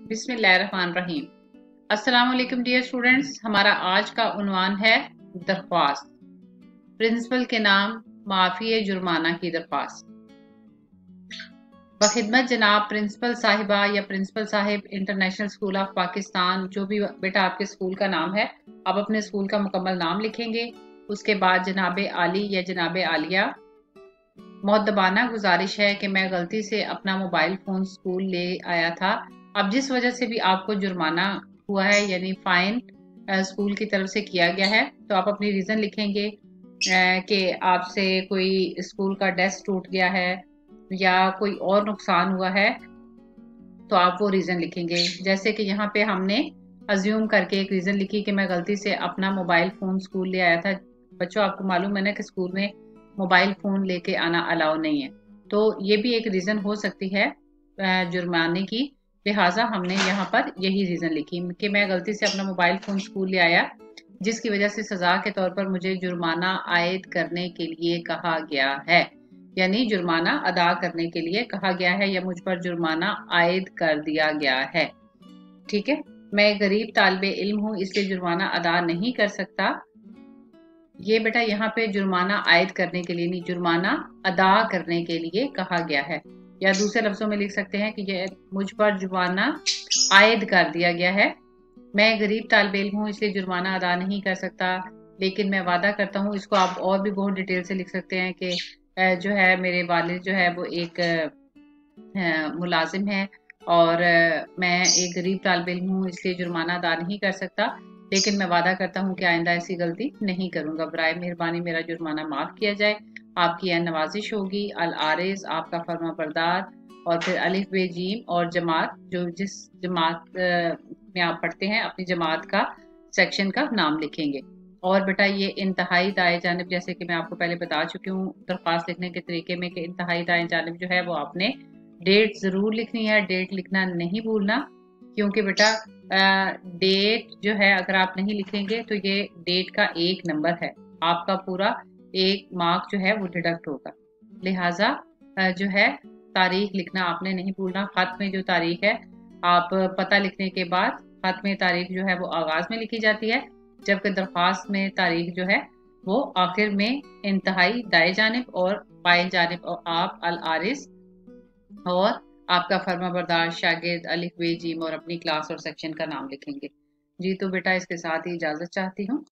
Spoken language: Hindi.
बिस्मिल्लाहिर्रहमानिर्रहीम। अस्सलाम वालेकुम डियर स्टूडेंट्स। हमारा आज का उन्वान है दरख्वास्त। प्रिंसिपल के नाम माफी जुर्माना की दरख्वास्त। बखिदमत जनाब प्रिंसिपल साहिबा या प्रिंसिपल साहिब इंटरनेशनल स्कूल ऑफ पाकिस्तान, जो भी बेटा आपके स्कूल का नाम है, आप अपने स्कूल का मुकम्मल नाम लिखेंगे। उसके बाद जनाब आली या जनाब आलिया, मुअद्दबाना गुजारिश है कि मैं गलती से अपना मोबाइल फ़ोन स्कूल ले आया था। अब जिस वजह से भी आपको जुर्माना हुआ है यानी फ़ाइन स्कूल की तरफ से किया गया है, तो आप अपनी रीज़न लिखेंगे कि आपसे कोई स्कूल का डेस्क टूट गया है या कोई और नुकसान हुआ है, तो आप वो रीज़न लिखेंगे। जैसे कि यहाँ पे हमने अज्यूम करके एक रीज़न लिखी कि मैं गलती से अपना मोबाइल फ़ोन स्कूल ले आया था। बच्चों, आपको मालूम है ना कि स्कूल में मोबाइल फ़ोन लेके आना अलाउ नहीं है, तो ये भी एक रीज़न हो सकती है जुर्माने की। लिहाजा हमने यहाँ पर यही रीज़न लिखी कि मैं गलती से अपना मोबाइल फ़ोन स्कूल ले आया, जिसकी वजह से सज़ा के तौर पर मुझे जुर्माना आयद करने के लिए कहा गया है। यानी जुर्माना अदा करने के लिए कहा गया है या मुझ पर जुर्माना आयद कर दिया गया है। ठीक है, मैं गरीब तालिबे इल्म हूँ इसलिए जुर्माना अदा नहीं कर सकता। ये बेटा यहाँ पे जुर्माना आयद करने के लिए नहीं, जुर्माना अदा करने के लिए कहा गया है। या दूसरे लफ्जों में लिख सकते हैं कि ये मुझ पर जुर्माना आयद कर दिया गया है। मैं गरीब तालिबे इल्म हूँ इसलिए जुर्माना अदा नहीं कर सकता, लेकिन मैं वादा करता हूँ। इसको आप और भी बहुत डिटेल से लिख सकते हैं कि जो है मेरे वालिद जो है वो एक मुलाजिम है और मैं एक गरीब तालिबे इल्म हूँ इसलिए जुर्माना अदा नहीं कर सकता, लेकिन मैं वादा करता हूँ कि आइंदा ऐसी गलती नहीं करूंगा। बराए मेहरबानी मेरा जुर्माना माफ किया जाए। आपकी यह नवाजिश होगी। अल आरिज आपका फर्मा बरदार, और फिर अलिफ बे जीम और जमात, जो जिस जमात में आप पढ़ते हैं अपनी जमात का सेक्शन का नाम लिखेंगे। और बेटा ये इंतहाई दाएं जानिब, जैसे कि मैं आपको पहले बता चुकी हूँ दरख्वास्त लिखने के तरीके में, कि इंतहाई दाएं जानिब जो है वो आपने डेट जरूर लिखनी है। डेट लिखना नहीं भूलना, क्योंकि बेटा डेट जो है अगर आप नहीं लिखेंगे तो ये डेट का एक नंबर है, आपका पूरा एक मार्क जो है वो डिडक्ट होगा। लिहाजा जो है तारीख लिखना आपने नहीं भूलना। खत में जो तारीख है, आप पता लिखने के बाद खत में तारीख जो है वो आगाज में लिखी जाती है, जबकि दरख्वास्त में तारीख जो है वो आखिर में इंतहाई दाएं जानिब और बाएं जानिब, और आप अल आरिस और आपका फर्माबरदार शागिर्द अलिफ बे जीम और अपनी क्लास और सेक्शन का नाम लिखेंगे। जी तो बेटा इसके साथ ही इजाजत चाहती हूँ।